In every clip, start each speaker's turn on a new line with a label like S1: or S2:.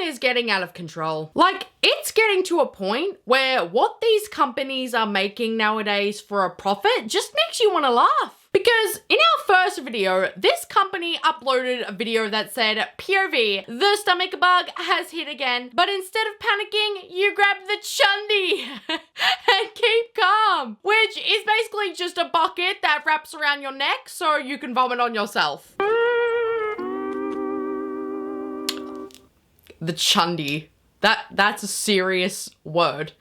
S1: is getting out of control. Like, it's getting to a point where what these companies are making nowadays for a profit just makes you want to laugh. Because in our first video, this company uploaded a video that said, POV, the stomach bug has hit again, but instead of panicking, you grab the chundy and keep calm, which is basically just a bucket that wraps around your neck so you can vomit on yourself. The chundy. That's a serious word.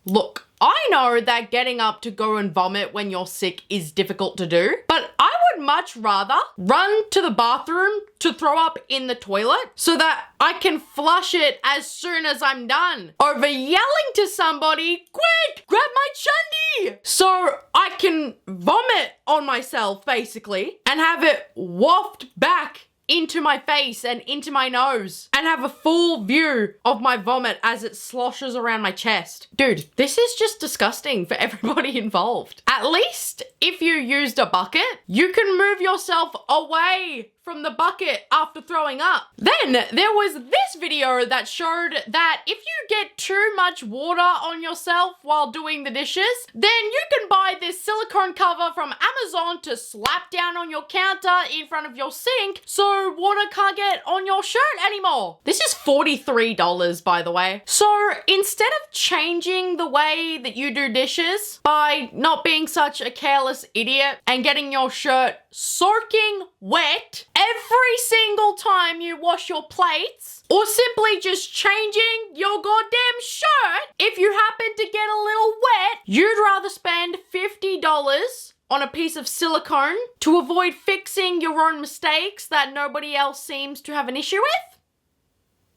S1: Look, I know that getting up to go and vomit when you're sick is difficult to do, but I would much rather run to the bathroom to throw up in the toilet so that I can flush it as soon as I'm done, over yelling to somebody, quick, grab my chundy, so I can vomit on myself basically and have it waft back into my face and into my nose and have a full view of my vomit as it sloshes around my chest. Dude, this is just disgusting for everybody involved. At least if you used a bucket, you can move yourself away from the bucket after throwing up. Then there was this video that showed that if you get too much water on yourself while doing the dishes, then you can buy this silicone cover from Amazon to slap down on your counter in front of your sink so water can't get on your shirt anymore. This is $43, by the way. So instead of changing the way that you do dishes by not being such a careless idiot and getting your shirt soaking wet every single time you wash your plates, or simply just changing your goddamn shirt if you happen to get a little wet, you'd rather spend $50 on a piece of silicone to avoid fixing your own mistakes that nobody else seems to have an issue with?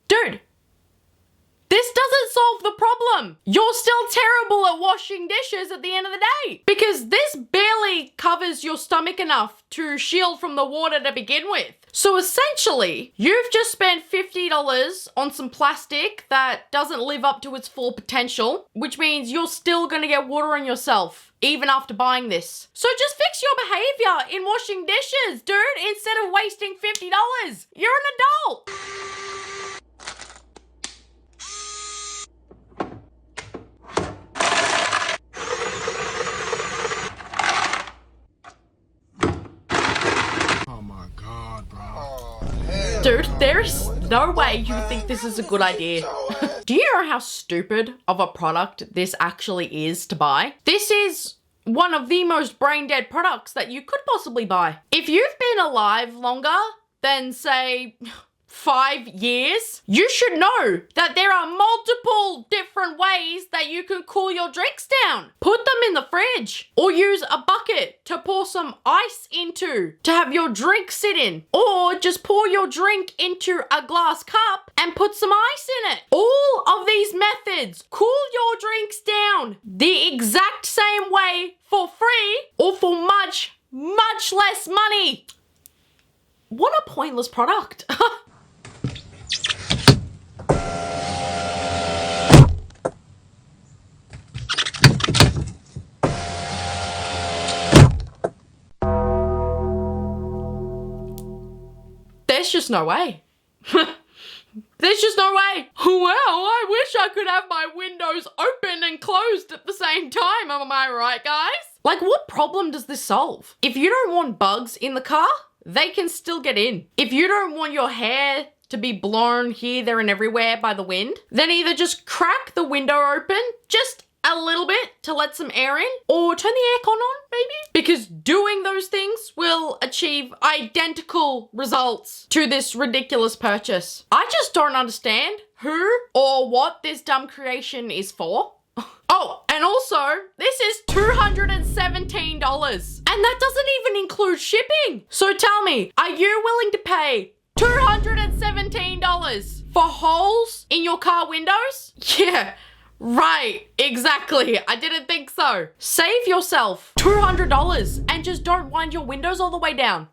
S1: Dude, this doesn't solve the problem. You're still terrible at washing dishes at the end of the day because this barely covers your stomach enough to shield from the water to begin with. So essentially, you've just spent $50 on some plastic that doesn't live up to its full potential, which means you're still gonna get water on yourself even after buying this. So just fix your behavior in washing dishes, dude, instead of wasting $50. You're an adult. Dude, there's no way you think this is a good idea. Do you know how stupid of a product this actually is to buy? This is one of the most brain dead products that you could possibly buy. If you've been alive longer than, say, 5 years, you should know that there are multiple different ways that you can cool your drinks down. Put them in the fridge, or use a bucket to pour some ice into to have your drink sit in, or just pour your drink into a glass cup and put some ice in it. All of these methods cool your drinks down the exact same way for free or for much, much less money. What a pointless product. There's just no way. There's just no way. Well, I wish I could have my windows open and closed at the same time. Am I right, guys? Like, what problem does this solve? If you don't want bugs in the car, they can still get in. If you don't want your hair to be blown here, there, and everywhere by the wind, then either just crack the window open, just a little bit to let some air in, or turn the aircon on, maybe? Because doing those things will achieve identical results to this ridiculous purchase. I just don't understand who or what this dumb creation is for. Oh, and also, this is $217, and that doesn't even include shipping. So tell me, are you willing to pay $217 for holes in your car windows? Yeah. Right, exactly. I didn't think so. Save yourself $200 and just don't wind your windows all the way down.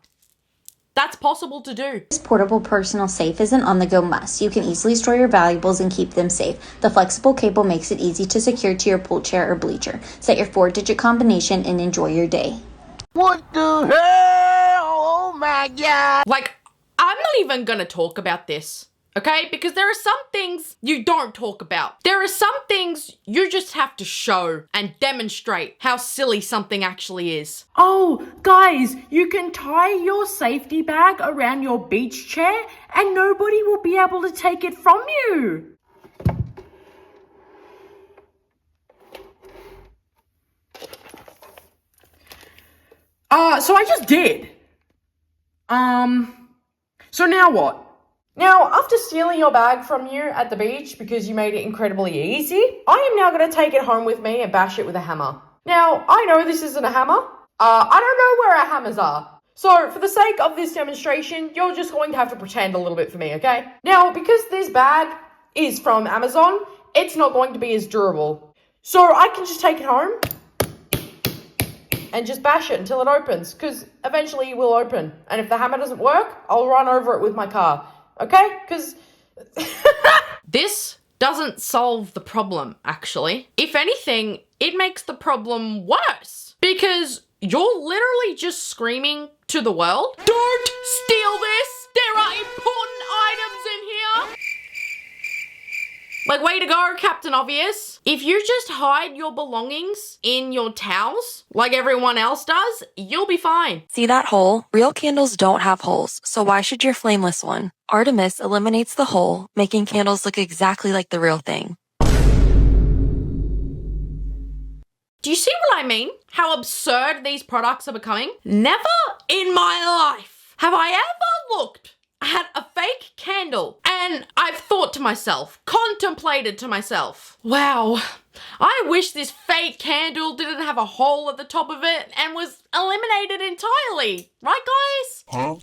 S1: That's possible to do.
S2: This portable personal safe is an on-the-go must. You can easily store your valuables and keep them safe. The flexible cable makes it easy to secure to your pool chair or bleacher. Set your 4-digit combination and enjoy your day.
S3: What the hell? Oh my God.
S1: Like, I'm not even gonna talk about this. okay? Because there are some things you don't talk about. There are some things you just have to show and demonstrate how silly something actually is.
S3: Oh, guys, you can tie your safety bag around your beach chair and nobody will be able to take it from you. So I just did. So now what? Now, after stealing your bag from you at the beach because you made it incredibly easy, I am now going to take it home with me and bash it with a hammer. Now, I know this isn't a hammer. I don't know where our hammers are. So, for the sake of this demonstration, you're just going to have to pretend a little bit for me, okay? Now, because this bag is from Amazon, it's not going to be as durable. So, I can just take it home and just bash it until it opens, because eventually it will open. And if the hammer doesn't work, I'll run over it with my car. Okay? Because...
S1: This doesn't solve the problem, actually. If anything, it makes the problem worse. Because you're literally just screaming to the world, don't steal this! There are important items in here! Like, way to go, Captain Obvious. If you just hide your belongings in your towels, like everyone else does, you'll be fine.
S4: See that hole? Real candles don't have holes, so why should your flameless one? Artemis eliminates the hole, making candles look exactly like the real thing.
S1: Do you see what I mean? How absurd these products are becoming? Never in my life have I ever looked at a fake candle and I've thought to myself, contemplated to myself, wow, I wish this fake candle didn't have a hole at the top of it and was eliminated entirely. Right, guys?
S5: Huh?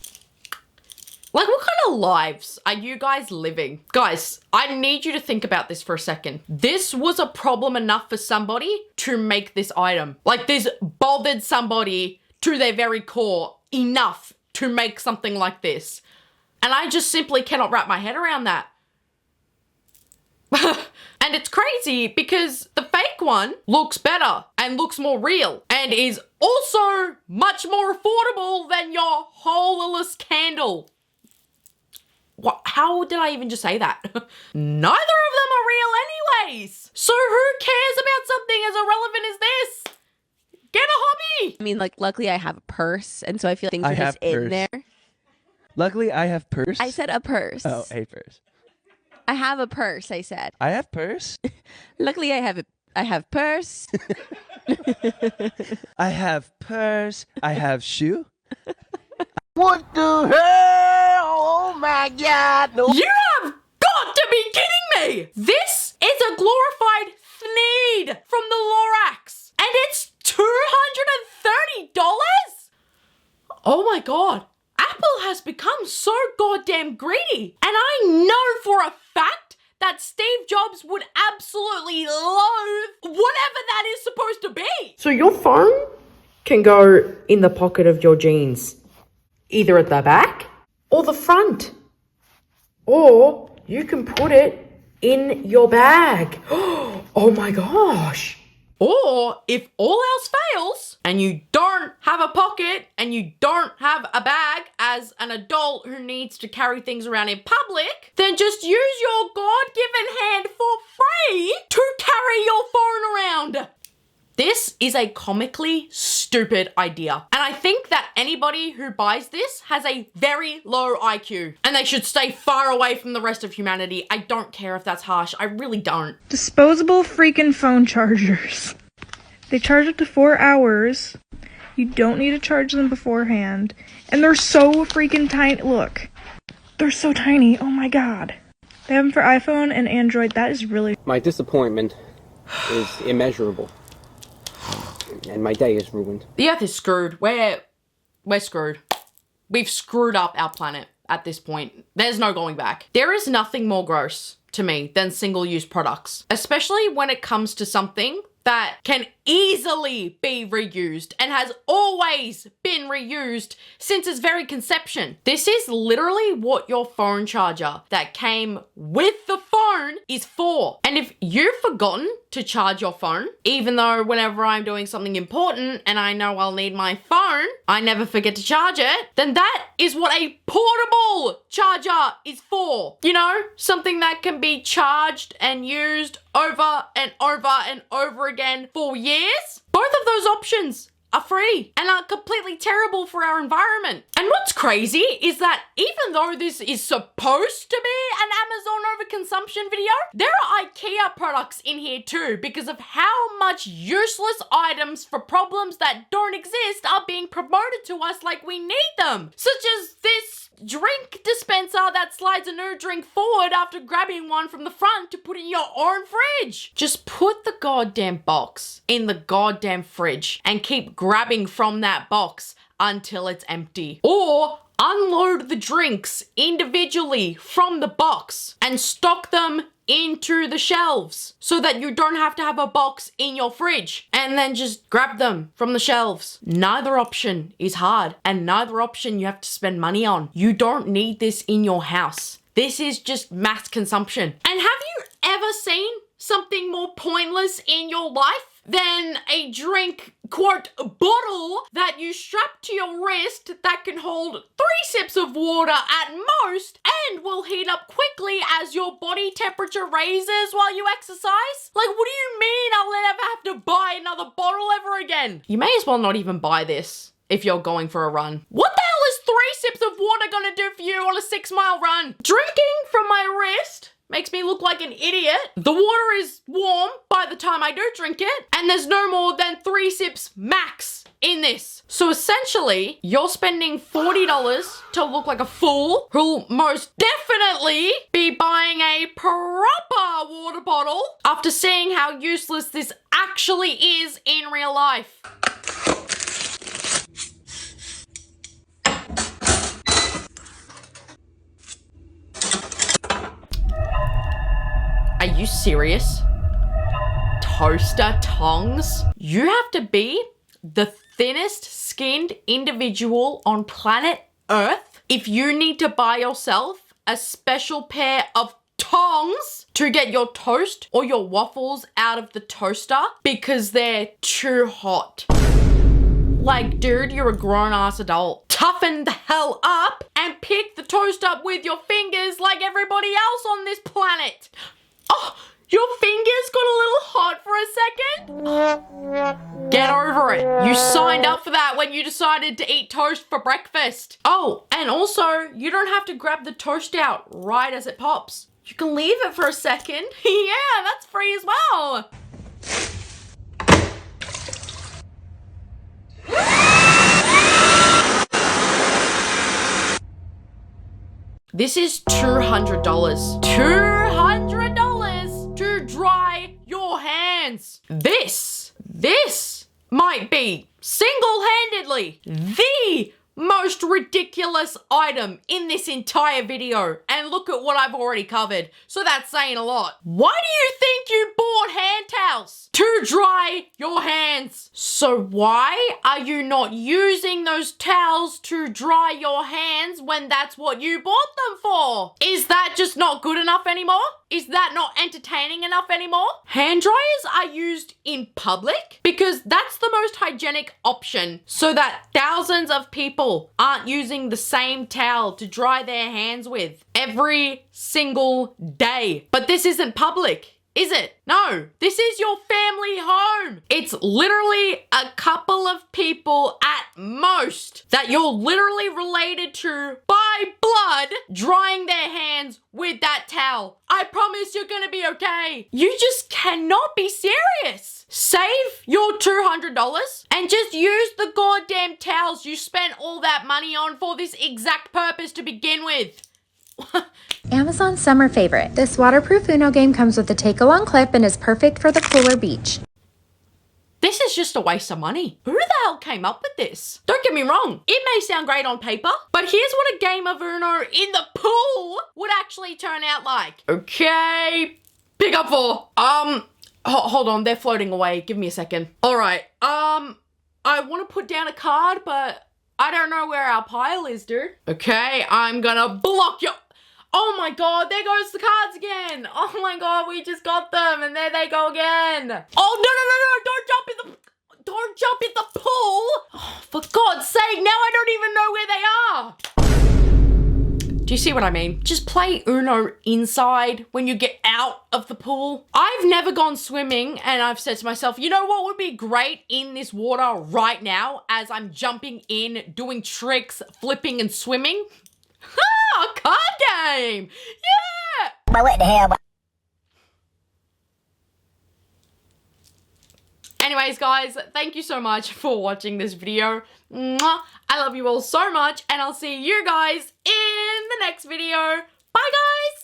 S1: Like, what kind of lives are you guys living? Guys, I need you to think about this for a second. This was a problem enough for somebody to make this item. Like, this bothered somebody to their very core enough to make something like this. And I just simply cannot wrap my head around that. And it's crazy because the fake one looks better and looks more real and is also much more affordable than your holeless candle. What? How did I even just say that? Neither of them are real anyways. So who cares about something as irrelevant as this? Get a hobby.
S6: I mean, like, luckily I have a purse, and so I feel like things are just in there.
S5: Luckily, I have purse.
S6: I said a purse.
S5: Oh, a purse.
S6: I have a purse, I said.
S5: I have purse.
S6: Luckily, I have purse.
S5: I have purse. I have shoe.
S7: What the hell? Oh my God. No.
S1: You have got to be kidding me. This is a glorified Thneed from the Lorax. And it's $230? Oh my God. Apple has become so goddamn greedy. And I know for a fact that Steve Jobs would absolutely loathe whatever that is supposed to be.
S3: So your phone can go in the pocket of your jeans, either at the back or the front. Or you can put it in your bag. Oh my gosh.
S1: Or if all else fails and you don't have a pocket and you don't have a bag as an adult who needs to carry things around in public, then just use your God-given hand for free to carry your phone around. This is a comically stupid idea. And I think that anybody who buys this has a very low IQ and they should stay far away from the rest of humanity. I don't care if that's harsh. I really don't.
S8: Disposable freaking phone chargers. They charge up to 4 hours. You don't need to charge them beforehand. And they're so freaking tiny. Look. They're so tiny. Oh my God. They have them for iPhone and Android. That is really...
S9: My disappointment is immeasurable. And my day is ruined.
S1: The Earth is screwed. We're screwed. We've screwed up our planet at this point. There's no going back. There is nothing more gross to me than single-use products, especially when it comes to something that can easily be reused and has always been reused since its very conception. This is literally what your phone charger that came with the phone phone is for. And if you've forgotten to charge your phone, even though whenever I'm doing something important and I know I'll need my phone, I never forget to charge it, then that is what a portable charger is for. You know, something that can be charged and used over and over and over again for years. Both of those options are free and are completely terrible for our environment. And what's crazy is that even though this is supposed to be an Amazon overconsumption video, there are IKEA products in here too because of how much useless items for problems that don't exist are being promoted to us like we need them. Such as this drink dispenser that slides a new drink forward after grabbing one from the front to put in your own fridge. Just put the goddamn box in the goddamn fridge and keep grabbing from that box until it's empty. Or unload the drinks individually from the box and stock them into the shelves so that you don't have to have a box in your fridge and then just grab them from the shelves. Neither option is hard and neither option you have to spend money on. You don't need this in your house. This is just mass consumption. And have you ever seen something more pointless in your life than a drink, quote, bottle that you strap to your wrist that can hold 3 sips of water at most and will heat up quickly as your body temperature raises while you exercise? Like, what do you mean I'll never have to buy another bottle ever again? You may as well not even buy this if you're going for a run. What the hell is 3 sips of water gonna do for you on a 6-mile run? Drinking from my wrist makes me look like an idiot. The water is warm by the time I do drink it, and there's no more than 3 sips max in this. So essentially, you're spending $40 to look like a fool who'll most definitely be buying a proper water bottle after seeing how useless this actually is in real life. Are you serious? Toaster tongs? You have to be the thinnest skinned individual on planet Earth if you need to buy yourself a special pair of tongs to get your toast or your waffles out of the toaster because they're too hot. Like, dude, you're a grown-ass adult. Toughen the hell up and pick the toast up with your fingers like everybody else on this planet. Oh, your fingers got a little hot for a second? Get over it. You signed up for that when you decided to eat toast for breakfast. Oh, and also, you don't have to grab the toast out right as it pops. You can leave it for a second. Yeah, that's free as well. This is $200. $200 to dry your hands. This might be single-handedly the most ridiculous item in this entire video. And look at what I've already covered. So that's saying a lot. Why do you think you bought hand towels? To dry your hands. So why are you not using those towels to dry your hands when that's what you bought them for? Is that just not good enough anymore? Is that not entertaining enough anymore? Hand dryers are used in public because that's the most hygienic option so that thousands of people aren't using the same towel to dry their hands with every single day. But this isn't public, is it? No, this is your family home. It's literally a couple of people at most that you're literally related to by blood drying their hands with that towel. I promise you're gonna be okay. You just cannot be serious. Save your $200 and just use the goddamn towels you spent all that money on for this exact purpose to begin with.
S2: Amazon's summer favorite. This waterproof Uno game comes with a take-along clip and is perfect for the cooler beach.
S1: This is just a waste of money. Who the hell came up with this? Don't get me wrong, it may sound great on paper, but here's what a game of Uno in the pool would actually turn out like. Okay, pick up 4. Hold on, they're floating away. Give me a second. All right, I want to put down a card, but I don't know where our pile is, dude. Okay, I'm gonna block you. Oh my god, there goes the cards again. Oh my god, we just got them and there they go again. Oh, no, don't jump in the pool. Oh, for God's sake, now I don't even know where they are. Do you see what I mean? Just play Uno inside when you get out of the pool. I've never gone swimming and I've said to myself, you know what would be great in this water right now as I'm jumping in, doing tricks, flipping and swimming? Ha! Card game! Yeah!
S7: But what the hell?
S1: Anyways, guys, thank you so much for watching this video. Mwah! I love you all so much, and I'll see you guys in the next video. Bye, guys!